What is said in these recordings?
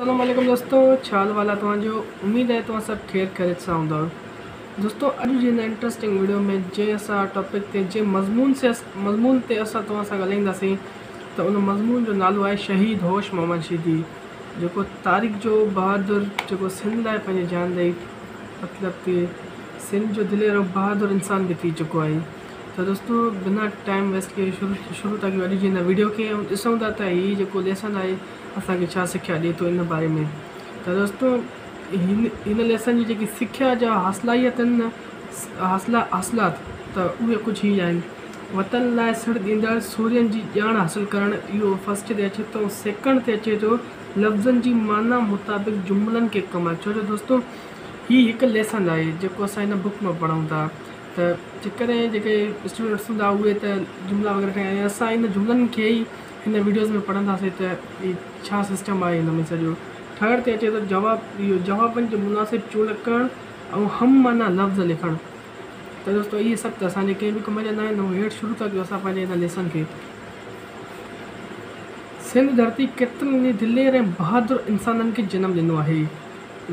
अस्सलाम वालेकुम दोस्तों, छाल वाला तव्हांजो। उम्मीद है तव्हां सब खैर ख़ैरियत सां हूंदव। दोस्तों अॼु जी हिन इंट्रस्टिंग वीडियो में जे असां टॉपिक ते जे मज़मून ते असां तव्हां सां ॻाल्हाईंदासीं त उन मज़मून जो नालो आहे शहीद होश मोहम्मद शीदी, जेको तारीख़ जो बहादुर, जेको सिंध लाइ पंहिंजी जान ॾेई, मतिलबु कि सिंध जो दिलेर बहादुर इंसान भी थी चुको आहे। तो दोस्तों बिना टाइम वेस्ट किए शुरू था कयूं अॼु जी हिन वीडियो खे, ऐं ॾिसूं था त हीउ जेको लेसन आहे असांखे छा सिख्या ॾिए थो इन बारे में। तो दोस्तों हिन लेसन जी जेकी सिख्या जा हासिलात आहिनि न, हासिलात त उहे कुझु ई आहिनि। वतन लाइ सिड़ ॾींदड़ सूर्यनि जी ॼाण हासिलु करणु, इहो फस्ट ते अचे थो। सेकंड ते अचे थो लफ़्ज़नि जी माना मुताबिक़ जुमिलनि खे कमु। छो जो दोस्तों हीउ हिकु लेसन आहे जेको असां हिन बुक में पढ़ूं था। त जेकॾहिं जेके स्टूडेंट्स हूंदा उहे त जुमिला वग़ैरह ठाहिनि, असां इन जुमिलनि खे ई हिन वीडियोज़ में पढ़ंदासीं त हीउ छा सिस्टम आहे हिन में सॼो। थर्ड ते अचे थो जवाबु, इहो जवाबनि जो मुनासिब चूंड करणु ऐं हम माना लफ़्ज़ लिखणु। त दोस्तों इहे सभु त असांजे कंहिं बि कम जा न आहिनि। हेठि शुरू था कयूं असां पंहिंजे हिन लेसन खे। सिंध धरती केतिरनि दिलेर ऐं बहादुर इंसाननि खे जनमु ॾिनो आहे,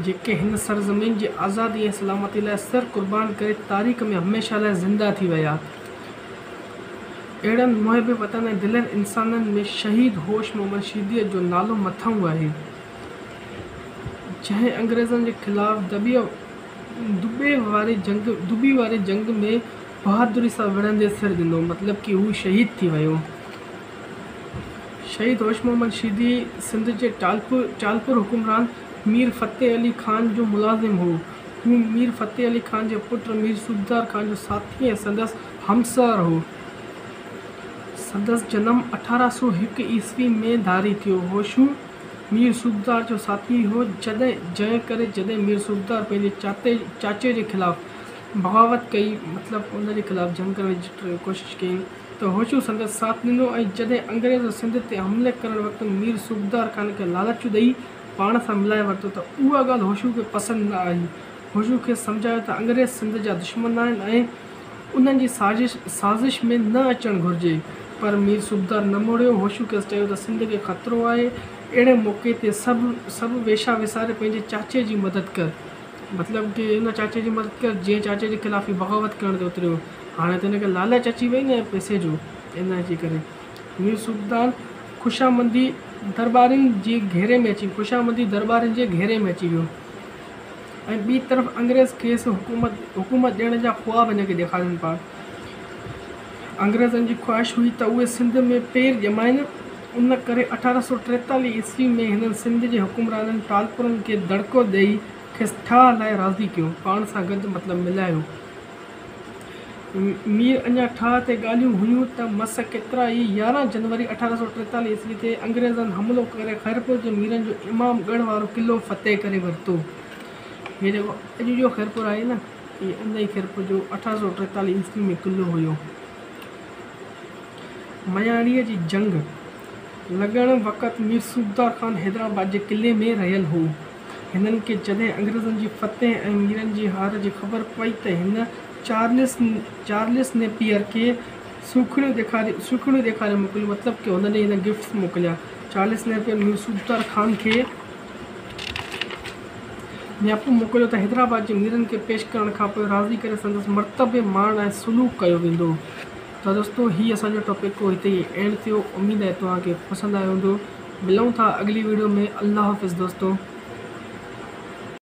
जेके हिन सरज़मीन जी आज़ादी ऐं सलामती लाइ सर क़ुर्बान करे तारीख़ में हमेशह लाइ ज़िंदा थी विया। अहिड़नि मुहिब वतन ऐं दिलेर इंसाननि में शहीद होश मोहम्मद शीदीअ जो नालो मथां आहे, जंहिं अंग्रेज़नि जे ख़िलाफ़ दुबी वारे जंग में बहादुरी सां विढ़ंदे सिर ॾिनो, मतिलबु कि हू शहीद थी वियो। शहीद होश मोहम्मद शीदी सिंध जे चालपुर हुकुमरान मीर फ़तेह अली ख़ान जो मुलाज़िम हो। हू मीर फ़तेह अली ख़ान जे पुट मीर सूबेदार ख़ान जो साथी ऐं संदसि हमसर हो। संदसि जनम 1801 ईस्वी में धारी थियो। होशू मीर सूबेदार जो साथी हो, जॾहिं मीर सूबेदार पंहिंजे चाचे जे ख़िलाफ़ बग़ावत कई, मतिलबु उन जे ख़िलाफ़ जंग करण जी कोशिशि कई, त होशू संदसि साथ ॾिनो। ऐं जॾहिं अंग्रेज़ सिंध ते हमले करण वक़्तु मीर सूबेदार ख़ान खे लालच ॾेई पाण सां मिलाए वरितो, त उहा ॻाल्हि होशू खे पसंदि न आई। होशू खे सम्झायो त अंग्रेज़ सिंध जा दुश्मन आहिनि ऐं उन्हनि जी साज़िश में न अचणु घुरिजे, पर मीर सूबेदार न मोड़ियो। होशू खे चयो त सिंध खे ख़तरो आहे। अहिड़े मौक़े ते सभु वेशा विसारे पंहिंजे चाचे जी मदद कर, मतिलबु कि हिन चाचे जी मदद कर जीअं चाचे जे ख़िलाफ़ बग़ावत करण ते उतरियो। हाणे त हिनखे लालच अची वई न पैसे जो, इन जे करे मीर सूबेदार ख़ुशामंदी दरबारनि जे घेरे में अची वियो। ऐं ॿी तरफ़ अंग्रेज़ खेसि हुकूमत ॾियण जा ख़्वाब हिनखे ॾेखारनि पिया। अंग्रेज़नि जी ख़्वाहिश हुई त उहे सिंध में पेर ॼमाइनि। उन करे 1843 ईस्वी में हिननि सिंध जे हुकुमराननि टालपुरनि खे दड़को ॾेई खेसि ठाह लाइ राज़ी कयो, पाण सां गॾु मतिलबु मिलायो। मीर अञा ठाह ते ॻाल्हियूं हुयूं त मस केतिरा ई 11 जनवरी 1843 ईस्वी ते अंग्रेज़नि हमलो करे ख़ैरपुर जे मीरनि जो इमामगढ़ वारो क़िलो फ़तेह करे वरितो। हीअ जेको अॼु जो ख़ैरपुर आहे न, इहे उन ई ख़ैरपुर जो 1843 ईस्वी में क़िलो हुयो। मयाड़ीअ जी जंग लॻण वक़्तु मीर सूबेदार ख़ान हैदराबाद जे क़िले में रहियल हो। हिननि खे जॾहिं अंग्रेज़नि जी फ़तेह ऐं मीरनि जी हार जी ख़बर पई त हिन चार्लिस नेपियर खे सूखड़ियूं ॾेखारे मोकिलियो, मतिलबु कि हुन ॾे हिन गिफ्ट्स मोकिलिया। चार्लिस नेपियर मीर सूबेदार ख़ान खे न्यापो मोकिलियो त हैदराबाद जे मीरनि खे पेश करण खां पोइ राज़ी करे संदसि मर्तबे मान ऐं सलूक कयो वेंदो। त दोस्तों हीअ असांजो टॉपिक को हिते ई एंड थियो। उमेद आहे तव्हांखे पसंदि आयो हूंदो। मिलूं था अगली वीडियो में। अल्लाह हाफ़िज़ दोस्तों।